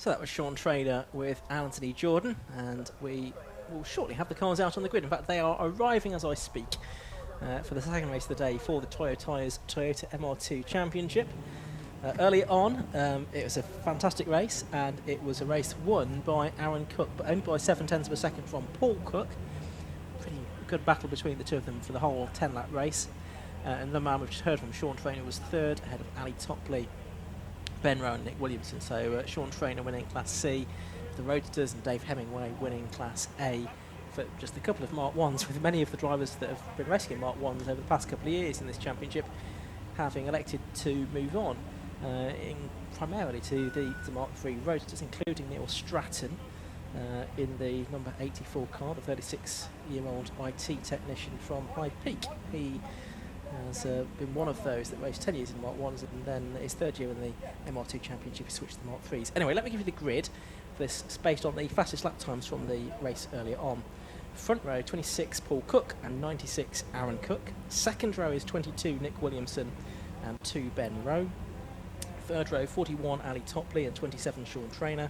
So that was Sean Trainer with Anthony Jordan, and we will shortly have the cars out on the grid. In fact, they are arriving as I speak for the second race of the day for the Toyota's Toyota MR2 Championship. Earlier on, it was a fantastic race, and it was a race won by Aaron Cook, but only by 7/10 of a second from Paul Cook. Pretty good battle between the two of them for the whole 10-lap race. And the man we've just heard from, Sean Trainer, was third, ahead of Ali Topley, Ben Rowe and Nick Williamson. So Sean Trainer winning Class C for the Roadsters, and Dave Hemingway winning Class A for just a couple of Mark 1s, with many of the drivers that have been racing in Mark 1s over the past couple of years in this championship having elected to move on primarily to the Mark 3 Roadsters, including Neil Stratton in the number 84 car, the 36-year-old IT technician from High Peak. He has been one of those that raced 10 years in Mark 1s, and then his third year in the MR2 Championship he switched to the Mark 3s. Anyway, let me give you the grid. This is based on the fastest lap times from the race earlier on. Front row, 26 Paul Cook and 96 Aaron Cook. Second row is 22 Nick Williamson and 2 Ben Rowe. Third row, 41 Ali Topley and 27 Sean Trainer.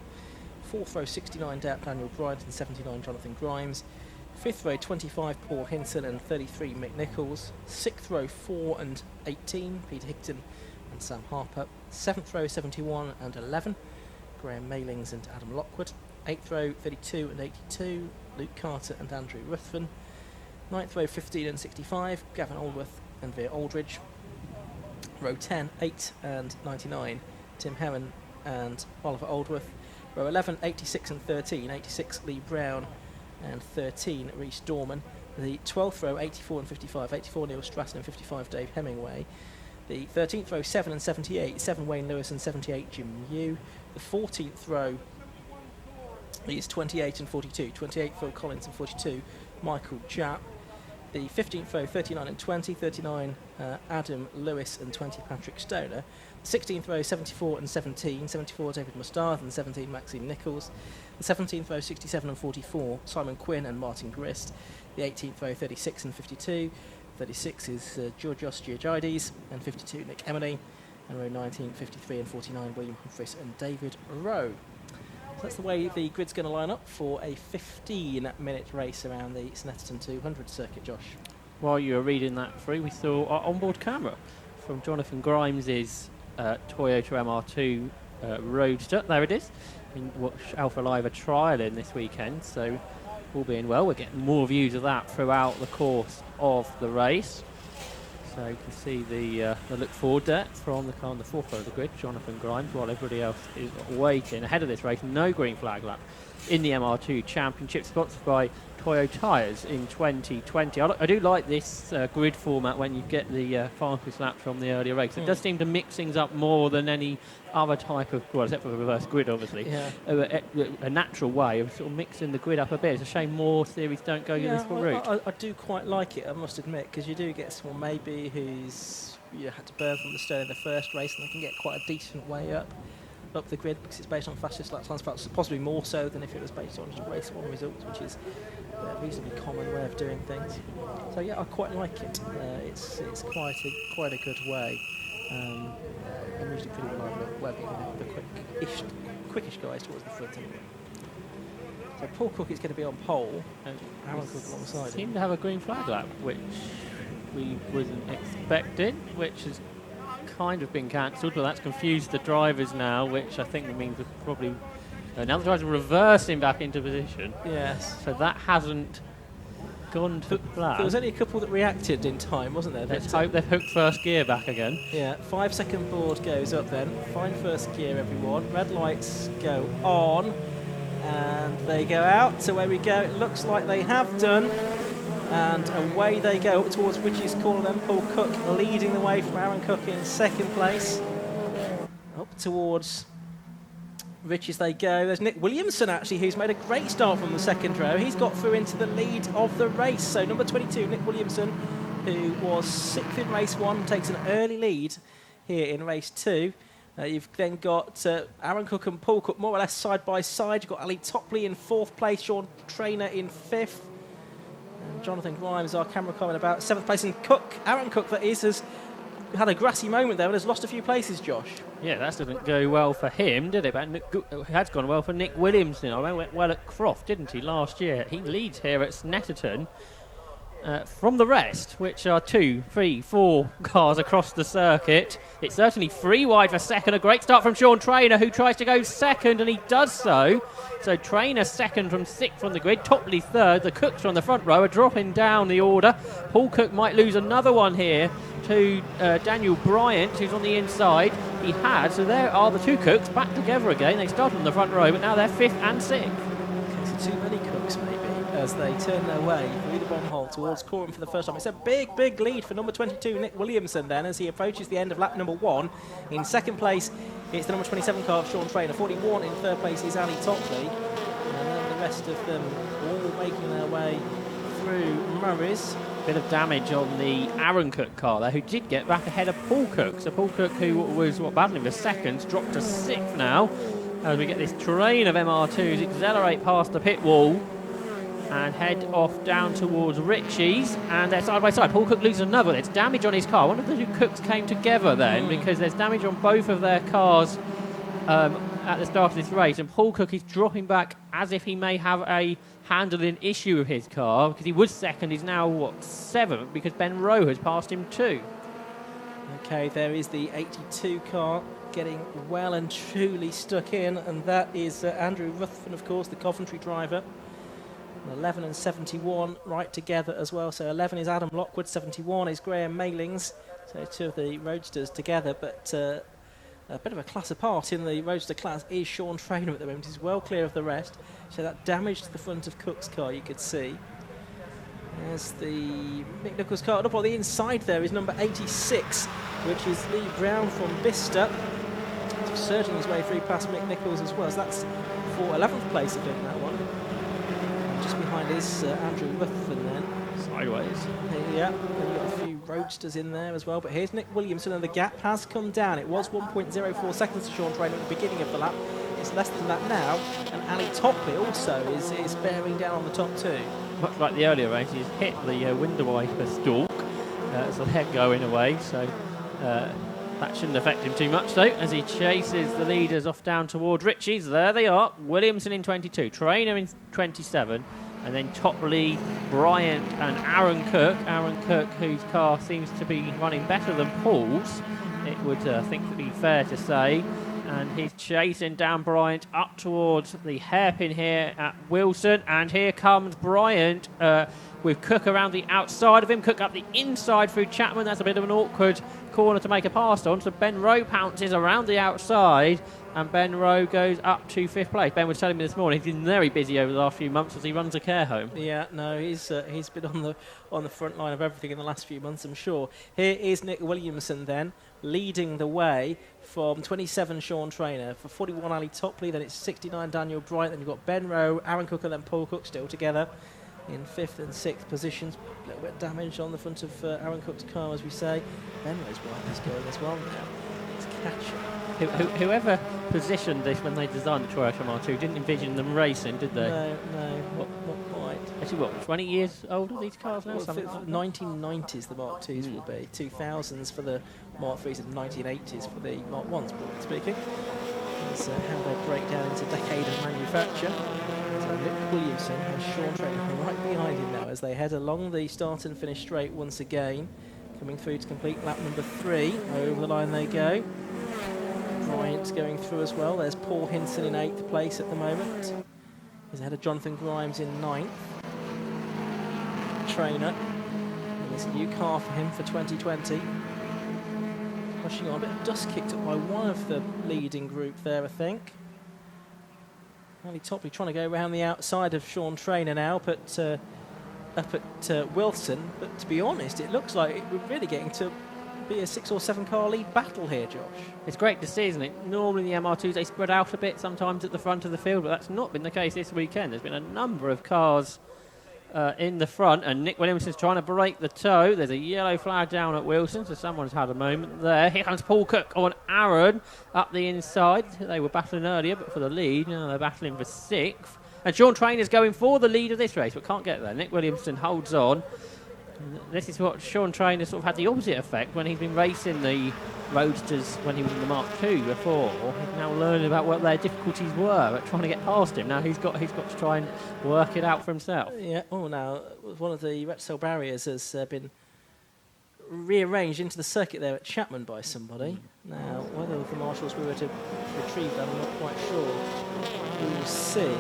Fourth row, 69 Daniel Bryant and 79 Jonathan Grimes. Fifth row, 25 Paul Hinton and 33 Mick Nichols. Sixth row, 4 and 18 Peter Higton and Sam Harper. Seventh row, 71 and 11 Graham Mailings and Adam Lockwood. Eighth row, 32 and 82 Luke Carter and Andrew Ruthven. Ninth row, 15 and 65 Gavin Aldworth and Veer Aldridge. Row 10, 8 and 99 Tim Heron and Oliver Aldworth. Row 11, 86 and 13 86 Lee Brown and 13 Rhys Dorman. The 12th row, 84 and 55 84 Neil Stratton and 55 Dave Hemingway. The 13th row, 7 and 78 7 Wayne Lewis and 78 Jim Yu. The 14th row is 28 and 42 28 Phil Collins and 42 Michael Japp. The 15th row, 39 and 20 39 Adam Lewis and 20 Patrick Stoner. The 16th row, 74 and 17 74 David Mustard and 17 Maxime Nichols. The 17th row, 67 and 44 Simon Quinn and Martin Grist. The 18th row, 36 and 52 36 is Georgios Georgides and 52 Nick Emily. And row 19, 53 and 49 William Humphries and David Rowe. So that's the way the grid's going to line up for a 15-minute race around the Snetterton 200 circuit, Josh. While you were reading that through, we saw our onboard camera from Jonathan Grimes' Toyota MR2 Roadster. There it is, in what Alpha Live are trialling this weekend. So, all being well, we're getting more views of that throughout the course of the race. So you can see the look forward there from the car on the fourth row of the grid, Jonathan Grimes, while everybody else is waiting. Ahead of this race, no green flag lap in the MR2 Championship, sponsored by Toyo Tyres in 2020. I do like this grid format when you get the fastest lap from the earlier race. It does seem to mix things up more than any other type of, well, except for the reverse grid, obviously. Yeah. A natural way of sort of mixing the grid up a bit. It's a shame more series don't go this route. I do quite like it, I must admit, because you do get someone maybe who's had to burn from the start in the first race, and they can get quite a decent way up the grid because it's based on fastest lap times, possibly more so than if it was based on just race 1 results, which is a reasonably common way of doing things. So yeah, I quite like it. It's quite a good way. I'm usually pretty reliable at working the quickish guys towards the front anyway. So Paul Cook is going to be on pole and Aaron Cook alongside him. Seem to have a green flag lap, which we wasn't expecting, which has kind of been cancelled, but that's confused the drivers now, which I think means we're probably now the drivers are reversing back into position. Yes. So that hasn't gone to plan. There was only a couple that reacted in time, wasn't there? Let's hope they've hooked first gear back again. Yeah, 5-second board goes up then. Find first gear, everyone. Red lights go on, and they go out. So where we go, it looks like they have done. And away they go up towards Richie's corner then. Paul Cook leading the way from Aaron Cook in second place. Up towards Richie's they go. There's Nick Williamson actually, who's made a great start from the second row. He's got through into the lead of the race. So number 22, Nick Williamson, who was 6th in race 1, takes an early lead here in race 2. You've then got Aaron Cook and Paul Cook more or less side by side. You've got Ali Topley in 4th place, Sean Trainer in 5th. Jonathan Grimes, our camera comment, about 7th place, and Aaron Cook, that is, has had a grassy moment there and has lost a few places, Josh. Yeah, that didn't go well for him, did it? But it has gone well for Nick Williamson. I went well at Croft, didn't he, last year? He leads here at Snetterton. From the rest, which are 2, 3, 4 cars across the circuit. It's certainly 3 wide for second. A great start from Sean Traynor, who tries to go second, and he does so. So Traynor second from 6th from the grid. Topley third. The Cooks are on the front row are dropping down the order. Paul Cook might lose another one here to Daniel Bryant, who's on the inside. He had. So there are the 2 Cooks back together again. They started on the front row, but now they're 5th and 6th. Okay, so too many Cooks, maybe, as they turn their way through the Bonhole towards Coram for the first time. It's a big lead for number 22, Nick Williamson, then, as he approaches the end of lap number 1. In second place, it's the number 27 car of Sean Traynor. 41 in third place is Ali Topley. And then the rest of them all making their way through Murray's. Bit of damage on the Aaron Cook car there, who did get back ahead of Paul Cook. So Paul Cook, who was battling for seconds, dropped to 6th now. As we get this train of MR2s accelerate past the pit wall and head off down towards Ritchie's, and they're side by side. Paul Cook loses another. There's damage on his car. One of the 2 Cooks came together then, because there's damage on both of their cars at the start of this race, and Paul Cook is dropping back as if he may have a handling issue with his car, because he was second. He's now 7th, because Ben Rowe has passed him 2. Okay, there is the 82 car getting well and truly stuck in, and that is Andrew Ruthven, of course, the Coventry driver. 11 and 71 right together as well. So 11 is Adam Lockwood, 71 is Graham Mailings. So 2 of the roadsters together, but a bit of a class apart in the roadster class is Sean Traynor at the moment. He's well clear of the rest. So that damage to the front of Cook's car you could see. There's the Mick Nichols car. Up on the inside there is number 86, which is Lee Brown from Bicester. He's surging his way through past Mick Nichols as well. So that's for 11th place, I think, that one. Just behind is Andrew Ruthven then. Sideways. Yeah, and you've got a few roadsters in there as well. But here's Nick Williamson, and the gap has come down. It was 1.04 seconds to Sean Traynor at the beginning of the lap. It's less than that now. And Ali Topley also is bearing down on the top 2. Much like the earlier race, he's hit the window wiper stalk, so they're going away. So that shouldn't affect him too much, though, as he chases the leaders off down towards Ritchie's. There they are. Williamson in 22, Traynor in 27, and then Topley, Bryant, and Aaron Cook. Aaron Cook, whose car seems to be running better than Paul's, it would think to be fair to say. And he's chasing down Bryant up towards the hairpin here at Wilson. And here comes Bryant with Cook around the outside of him. Cook up the inside through Chapman. That's a bit of an awkward corner to make a pass on. So Ben Rowe pounces around the outside, and Ben Rowe goes up to 5th place. Ben was telling me this morning he's been very busy over the last few months as he runs a care home. Yeah, no, he's been on the front line of everything in the last few months, I'm sure. Here is Nick Williamson then, leading the way from 27 Sean Traynor, for 41 Ali Topley, then it's 69 Daniel Bryant, then you've got Ben Rowe, Aaron Cook, and then Paul Cook still together in 5th and 6th positions. A little bit of damage on the front of Aaron Cook's car, as we say. Ben Rowe's bike is going as well now. It's catching. Whoever positioned this when they designed the Toyota MR2 didn't envision them racing, did they? No, not quite. Actually, what, 20 years old are these cars now? Well, 1990s the Mark IIs will be, 2000s for the Mark IIIs, and 1980s for the Mark Is, broadly speaking. That's how they break down into decade of manufacture. So Nick Williamson has Sean Traynor right behind him now as they head along the start and finish straight once again. Coming through to complete lap number 3. Over the line they go. Bryant's going through as well. There's Paul Hinson in 8th place at the moment. He's ahead of Jonathan Grimes in 9th. Traynor. And there's a new car for him for 2020. Pushing on, a bit of dust kicked up by one of the leading group there, I think. Ali Topley trying to go around the outside of Sean Traynor now, but up at Wilson. But to be honest, it looks like we're really getting to be a 6 or 7 car lead battle here, Josh. It's great to see, isn't it? Normally the MR2s, they spread out a bit sometimes at the front of the field, but that's not been the case this weekend. There's been a number of cars in the front, and Nick Williamson's trying to break the toe. There's a yellow flag down at Wilson, so someone's had a moment there. Here comes Paul Cook on Aaron up the inside. They were battling earlier, but for the lead, now they're battling for 6th. And Sean Traynor's going for the lead of this race, but can't get there. Nick Williamson holds on. This is what Sean Trainer sort of had the opposite effect when he's been racing the Roadsters when he was in the Mark II before. He's now learning about what their difficulties were at trying to get past him. Now he's got to try and work it out for himself. Yeah. Oh, now one of the Retzel barriers has been rearranged into the circuit there at Chapman by somebody. Now, whether the marshals were to retrieve that, I'm not quite sure. We will see.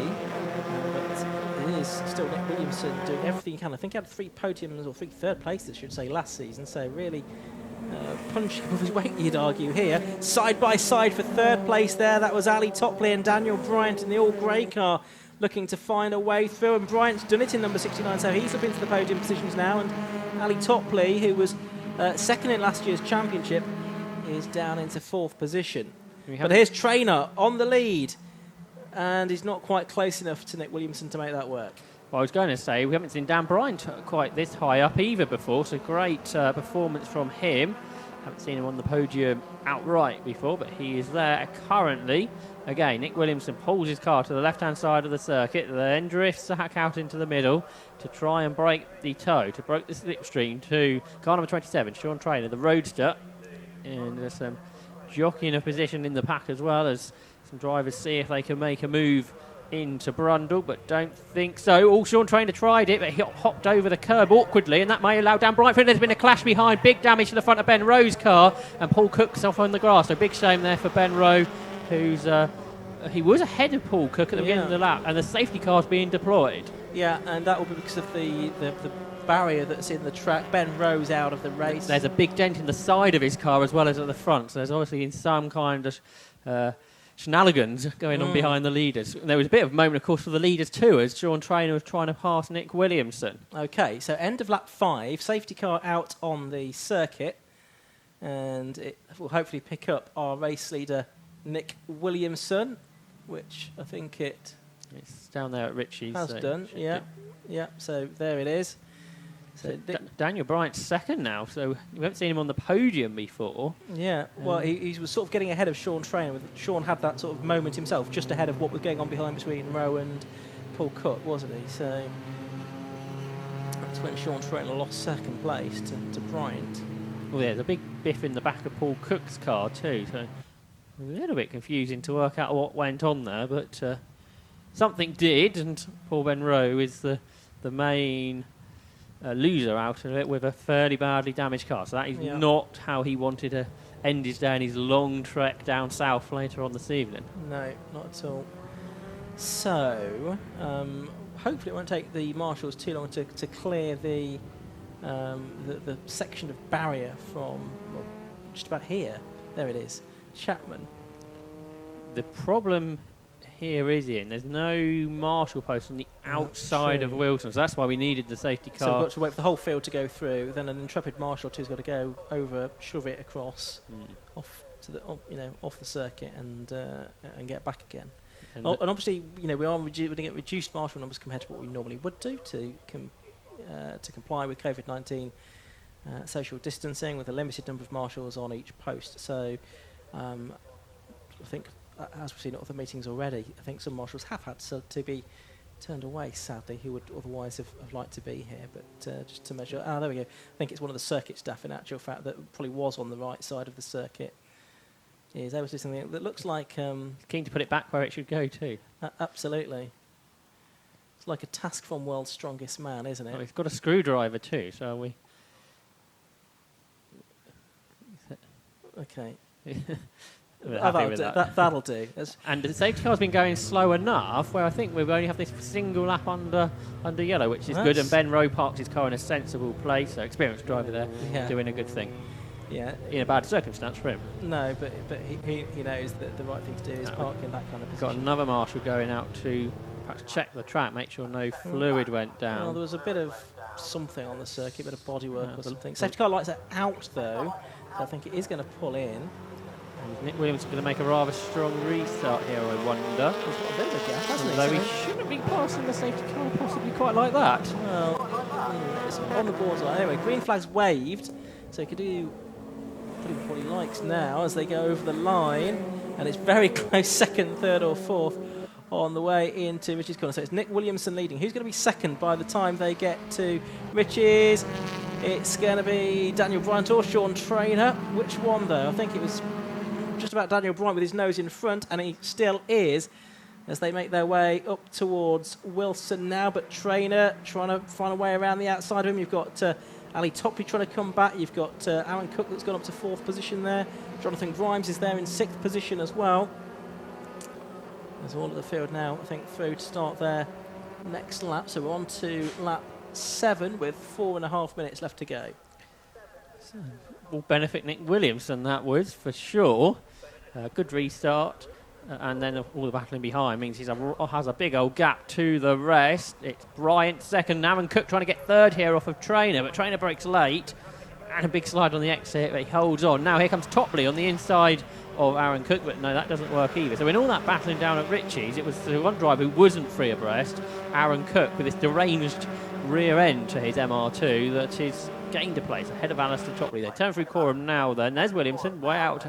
But it is still Nick Williamson doing everything he can. I think he had 3 podiums, or 3 third places, I should say, last season. So really punching above his weight, you'd argue here. Side by side for third place there. That was Ali Topley and Daniel Bryant in the all-grey car, looking to find a way through. And Bryant's done it in number 69, so he's up into the podium positions now. And Ali Topley, who was second in last year's championship, is down into 4th position. But here's Trainer on the lead, and he's not quite close enough to Nick Williamson to make that work. Well, I was going to say, we haven't seen Dan Bryant quite this high up either before, so great performance from him. Haven't seen him on the podium outright before, but he is there currently. Again, Nick Williamson pulls his car to the left-hand side of the circuit, then drifts back out into the middle to try and break the toe, to break the slipstream to car number 27, Sean Trainer, the Roadster. And there's some jockeying a position in the pack as well, as some drivers see if they can make a move into Brundle, but don't think so. Oh, Sean Trainer tried it, but he hopped over the curb awkwardly, and that may allow Dan Bryant. There's been a clash behind, big damage to the front of Ben Rowe's car, and Paul Cook's off on the grass. So big shame there for Ben Rowe, who's he was ahead of Paul Cook at the beginning of the lap, and the safety car's being deployed. Yeah, and that will be because of the barrier that's in the track. Ben Rowe's out of the race. There's a big dent in the side of his car as well as at the front, so there's obviously in some kind of shenanigans going on behind the leaders. There was a bit of a moment, of course, for the leaders too, as Sean Trainer was trying to pass Nick Williamson. Okay, so end of lap 5, safety car out on the circuit, and it will hopefully pick up our race leader Nick Williamson, which I think it's down there at Ritchie's. Has done, yeah. Yeah, so there it is. So Daniel Bryant's second now, so we haven't seen him on the podium before. Yeah, well, he was sort of getting ahead of Sean Trainer. Sean had that sort of moment himself, just ahead of what was going on behind between Rowe and Paul Cook, wasn't he? So that's when Sean Trainer lost second place to Bryant. Well, there's a big biff in the back of Paul Cook's car too, so a little bit confusing to work out what went on there, but something did, and Paul Ben Rowe is the main loser out of it with a fairly badly damaged car. So that is not how he wanted to end his day and his long trek down south later on this evening. No, not at all. So hopefully it won't take the marshals too long to clear the section of barrier from just about here. There it is, Chapman. The problem here is there's no marshal post on the outside of Wilson, so that's why we needed the safety car. So we've got to wait for the whole field to go through, then an intrepid marshal two's got to go over, shove it across, off to the off the circuit and get back again. And obviously, we are going to get reduced marshal numbers compared to what we normally would do to comply with COVID-19 social distancing, with a limited number of marshals on each post. So I think, as we've seen at other meetings already, I think some marshals have had to be turned away, sadly, who would otherwise have liked to be here. But just to measure, there we go. I think it's one of the circuit staff, in actual fact, that probably was on the right side of the circuit. Is able to do something that looks like... keen to put it back where it should go too. Absolutely. It's like a task from World's Strongest Man, isn't it? Well, he's got a screwdriver too, so we... Okay. That'll do. And the safety car's been going slow enough where I think we only have this single lap under yellow, which is good. And Ben Rowe parked his car in a sensible place, so experienced driver there, doing a good thing. Yeah. In a bad circumstance for him. No, but he knows that the right thing to do is park in that kind of position. Got another marshal going out to perhaps check the track, make sure no fluid went down. Well, there was a bit of something on the circuit, a bit of bodywork or something. Safety car lights are out though, so I think it is going to pull in. And Nick Williams is going to make a rather strong restart here, I wonder. He's got a bit of a gap, hasn't he? Although he shouldn't be passing the safety car possibly quite like that. Well, it's on the borderline. Anyway, green flag's waved, so he could do what he likes now as they go over the line, and it's very close, second, third or fourth on the way into Richie's corner. So it's Nick Williamson leading. Who's going to be second by the time they get to Richie's? it's going to be Daniel Bryant or Sean Trainer. Which one, though? I think it was just about Daniel Bryant with his nose in front, and he still is, as they make their way up towards Wilson now. But Trainer trying to find a way around the outside of him. You've got Ali Topley trying to come back. You've got Aaron Cook that's gone up to 4th position there. Jonathon Grimes is there in 6th position as well. There's all of the field now, I think, through to start their next lap. So we're on to lap 7 with 4.5 minutes left to go. So, will benefit Nick Williamson, that was, for sure. Good restart. And then all the battling behind means he has a big old gap to the rest. It's Bryant second, Aaron Cook trying to get third here off of Trainer, but Trainer breaks late. And a big slide on the exit, but he holds on. Now here comes Topley on the inside of Aaron Cook, but no, that doesn't work either. So in all that battling down at Ritchie's, it was the one driver who wasn't free abreast, Aaron Cook, with this deranged rear end to his MR2 that is gained a place ahead of Alistair Topley. They turn through Coram now then. There's Williamson way out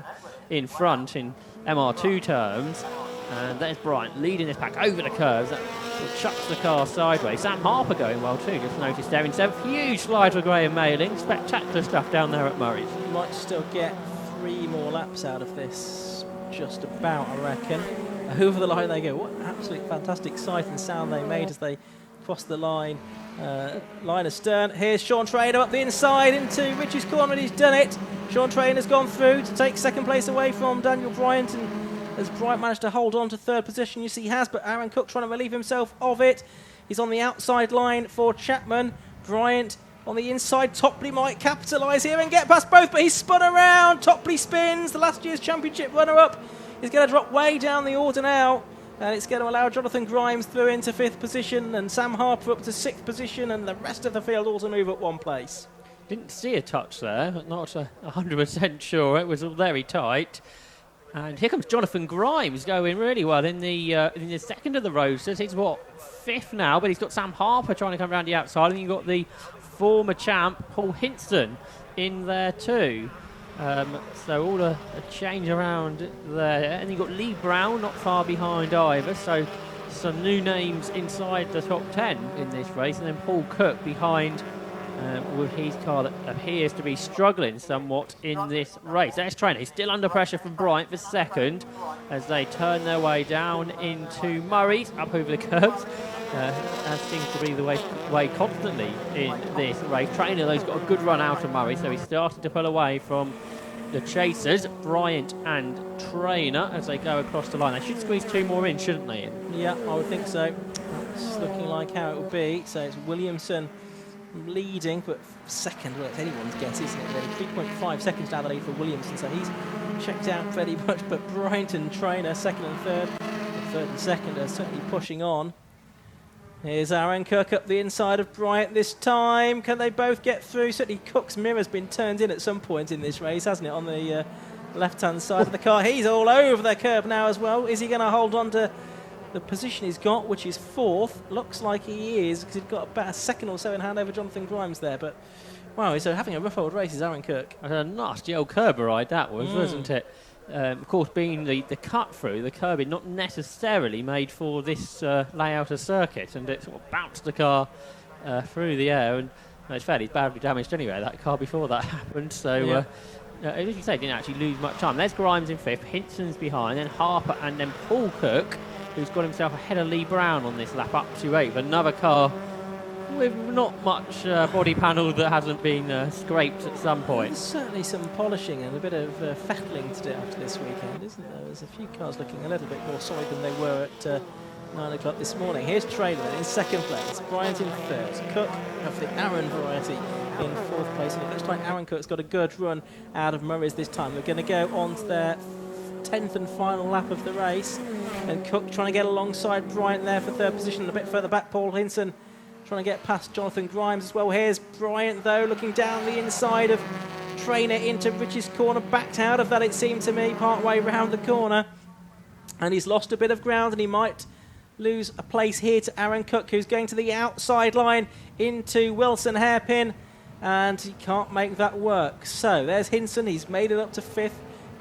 in front in MR2 terms. And there's Bryant leading this pack over the curves. That chucks the car sideways. Sam Harper going well too, just noticed there in 7th. Huge slide for Graham Mailing. Spectacular stuff down there at Murray's. Might still get 3 more laps out of this, just about, I reckon. Over the line they go. What an absolute fantastic sight and sound they made as they crossed the line. Line astern. Here's Sean Trainer up the inside into Richie's corner, and he's done it. Sean Trainer's gone through to take 2nd place away from Daniel Bryant, and as Bryant managed to hold on to 3rd position, you see he has, but Aaron Cook trying to relieve himself of it. He's on the outside line for Chapman. Bryant on the inside. Topley might capitalise here and get past both, but he's spun around. Topley spins. The last year's championship runner-up is going to drop way down the order now, and it's going to allow Jonathon Grimes through into 5th position and Sam Harper up to 6th position, and the rest of the field all to move at 1 place. Didn't see a touch there, not 100% sure. It was all very tight. And here comes Jonathon Grimes going really well in the second of the Roadsters. He's 5th now, but he's got Sam Harper trying to come around the outside, and you've got the former champ Paul Hinson in there too. So all a change around there. And you've got Lee Brown not far behind either, so some new names inside the top 10 in this race, and then Paul Cook behind with his car that appears to be struggling somewhat in this race. There's Trainer. He's still under pressure from Bryant for 2nd as they turn their way down into Murray's, up over the curbs. As seems to be the way constantly in this race. Trainer, though, has got a good run out of Murray, so he's starting to pull away from the chasers, Bryant and Trainer, as they go across the line. They should squeeze 2 more in, shouldn't they? Yeah, I would think so. It's looking like how it will be. So it's Williamson leading, but 2nd, well, it's anyone's guess, isn't it? Really, 3.5 seconds down the lead for Williamson, so he's checked out pretty much. But Bryant and Trainer, 2nd and 3rd, 3rd and 2nd, are certainly pushing on. Here's Aaron Cook up the inside of Bryant this time. Can they both get through? Certainly Cook's mirror's been turned in at some point in this race, hasn't it, on the left-hand side of the car. He's all over the curb now as well. Is he going to hold on to the position he's got, which is 4th? Looks like he is, because he's got about a 2nd or so in hand over Jonathon Grimes there. But, wow, he's having a rough old race, is Aaron Cook. A nasty old curb ride that was, wasn't it? Of course, being the cut through, the curbing not necessarily made for this layout of circuit, and it sort of bounced the car through the air, and it's fairly badly damaged anyway, that car, before that happened. So, as you say, didn't actually lose much time. There's Grimes in 5th, Hinson's behind, then Harper, and then Paul Cook, who's got himself ahead of Lee Brown on this lap, up to 8th. Another car with not much body panel that hasn't been scraped at some point. There's certainly some polishing and a bit of fettling to do after this weekend, isn't there? There's a few cars looking a little bit more solid than they were at 9 o'clock this morning. Here's Trainer in 2nd place, Bryant in 3rd, Cook of the Aaron variety in 4th place, and it looks like Aaron Cook's got a good run out of Murray's this time. They're going to go on to their 10th and final lap of the race, and Cook trying to get alongside Bryant there for 3rd position. A bit further back, Paul Hinson trying to get past Jonathon Grimes as well. Here's Bryant, though, looking down the inside of Trainer into Rich's corner. Backed out of that, it seemed to me, part way round the corner. And he's lost a bit of ground, and he might lose a place here to Aaron Cook, who's going to the outside line into Wilson hairpin, and he can't make that work. So there's Hinson. He's made it up to 5th.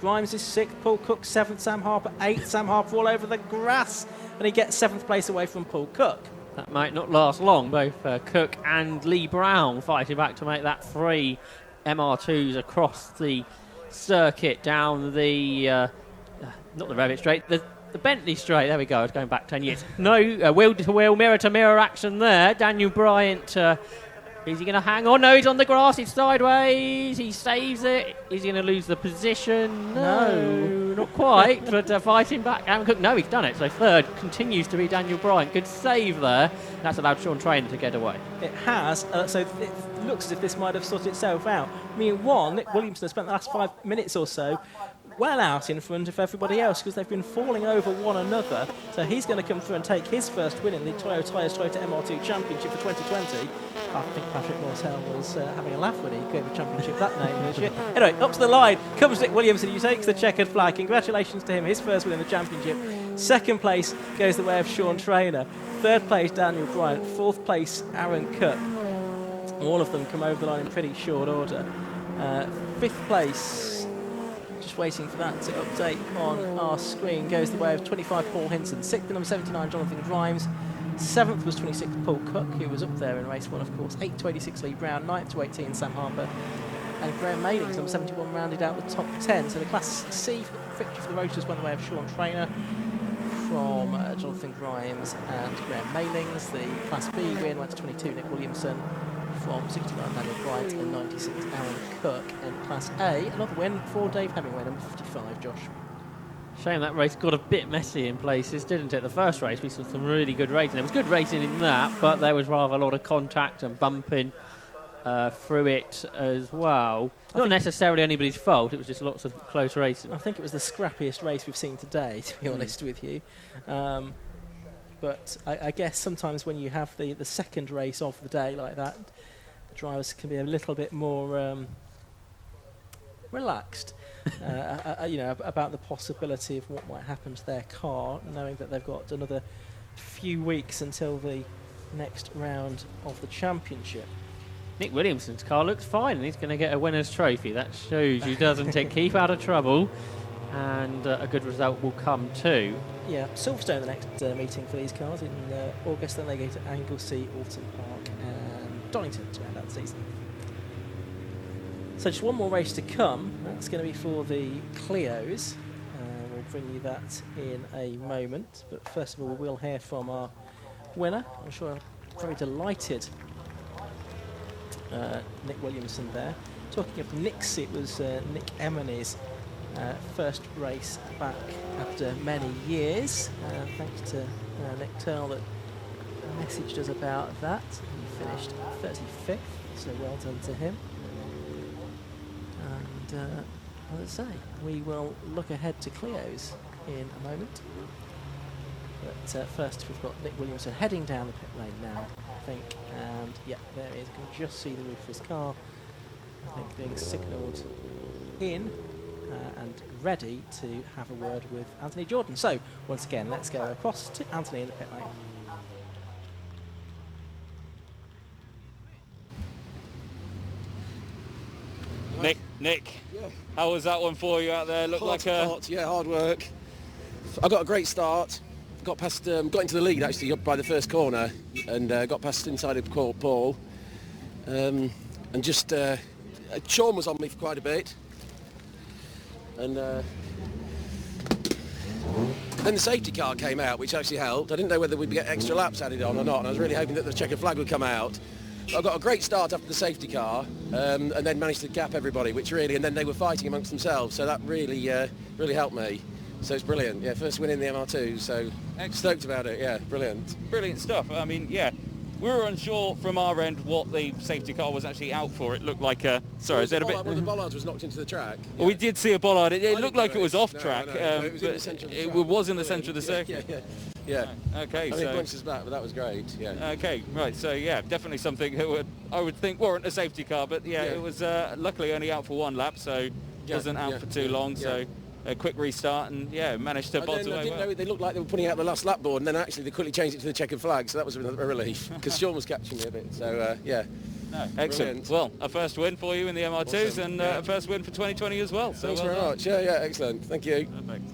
Grimes is 6th. Paul Cook 7th. Sam Harper 8th. Sam Harper all over the grass, and he gets 7th place away from Paul Cook. That might not last long. Both Cook and Lee Brown fighting back to make that 3 MR2s across the circuit down the, not the Revit Straight, the Bentley Straight. There we go, I was going back 10 years. No, wheel to wheel, mirror to mirror action there. Daniel Bryant, is he going to hang on? No, he's on the grass, it's sideways, he saves it. Is he going to lose the position? No, not quite, but fighting back. Aaron Cook, no, he's done it. So third continues to be Daniel Bryant. Good save there. That's allowed Sean Trainer to get away. It has, so it looks as if this might have sorted itself out. Meanwhile, Nick Williamson has spent the last 5 minutes or so well out in front of everybody else because they've been falling over one another. So he's going to come through and take his first win in the Toyota MR2 Championship for 2020. I think Patrick Morsell was having a laugh when he gave the championship that name this year. Anyway, up to the line comes Nick Williamson. He takes the checkered flag. Congratulations to him, his first win in the championship. Second place goes the way of Sean Trainer. Third place, Daniel Bryant. Fourth place, Aaron Cook. All of them come over the line in pretty short order. Fifth place, just waiting for that to update on our screen, goes the way of 25, Paul Hinson. Sixth, number 79, Jonathon Grimes. Seventh was 26, Paul Cook, who was up there in race 1, of course. 8 to 86, Lee Brown. 9th to 18, Sam Harper. And Graham Mailings, number 71, rounded out the top 10. So the Class C victory for the Roasters went the way of Sean Trainer from Jonathon Grimes and Graham Mailings. The Class B win went to 22, Nick Williamson, from 69, Daniel Bryant, and 96, Aaron Cook. And Class A, another win for Dave Hemingway, number 55, Josh. Shame that race got a bit messy in places, didn't it? The first race we saw some really good racing. There was good racing in that, but there was rather a lot of contact and bumping through it as well. Not necessarily anybody's fault, it was just lots of close racing. I think it was the scrappiest race we've seen today, to be honest with you. But I guess sometimes when you have the second race of the day like that, the drivers can be a little bit more relaxed. About the possibility of what might happen to their car, knowing that they've got another few weeks until the next round of the championship. Nick Williamson's car looks fine and he's going to get a winner's trophy. That shows he doesn't keep out of trouble, and a good result will come too. Yeah, Silverstone the next meeting for these cars in August, then they go to Anglesey, Alton Park and Donington to end out the season. So just one more race to come. That's going to be for the Clios. We'll bring you that in a moment. But first of all, we'll hear from our winner. I'm sure I'm very delighted. Nick Williamson there. Talking of Nick's, it was Nick Emmoney's first race back after many years. Thanks to Nick Turl that messaged us about that. He finished 35th, so well done to him. And as I say, we will look ahead to Clio's in a moment. But first we've got Nick Williamson heading down the pit lane now, I think. And yeah, there he is. You can just see the roof of his car, I think, being signalled in and ready to have a word with Anthony Jordan. So once again, let's go across to Anthony in the pit lane. Nick, yeah. How was that one for you out there? Looked hard work. I got a great start. Got past, got into the lead actually by the first corner, and got past inside of Paul. And just Sean was on me for quite a bit, and then the safety car came out, which actually helped. I didn't know whether we'd get extra laps added on or not, and I was really hoping that the checkered flag would come out. I got a great start after the safety car, and then managed to gap everybody, and then they were fighting amongst themselves, so that really helped me. So it's brilliant, yeah, first win in the MR2, so stoked about it, yeah, brilliant. Brilliant stuff. I mean, yeah, we were unsure from our end what the safety car was actually out for. It looked like a... Sorry, is that a bit... One of the bollards was knocked into the track. Yeah. Well, we did see a bollard. It looked like it was off track, it was in the centre of the track. It was in the centre of the circuit. Yeah. Okay, I mean, it punched us back, but that was great, yeah. Okay, right, so yeah, definitely something that I would think warrant a safety car, but yeah. It was luckily only out for one lap, so wasn't out for too long, so a quick restart, and managed to bottle away. I didn't know, they looked like they were putting out the last lap board, and then actually they quickly changed it to the checkered flag, so that was a relief, because Sean was catching me a bit, so No, excellent. Brilliant. Well, a first win for you in the MR2s, awesome. And a first win for 2020 as well. So thanks very much. Yeah, excellent. Thank you. Perfect.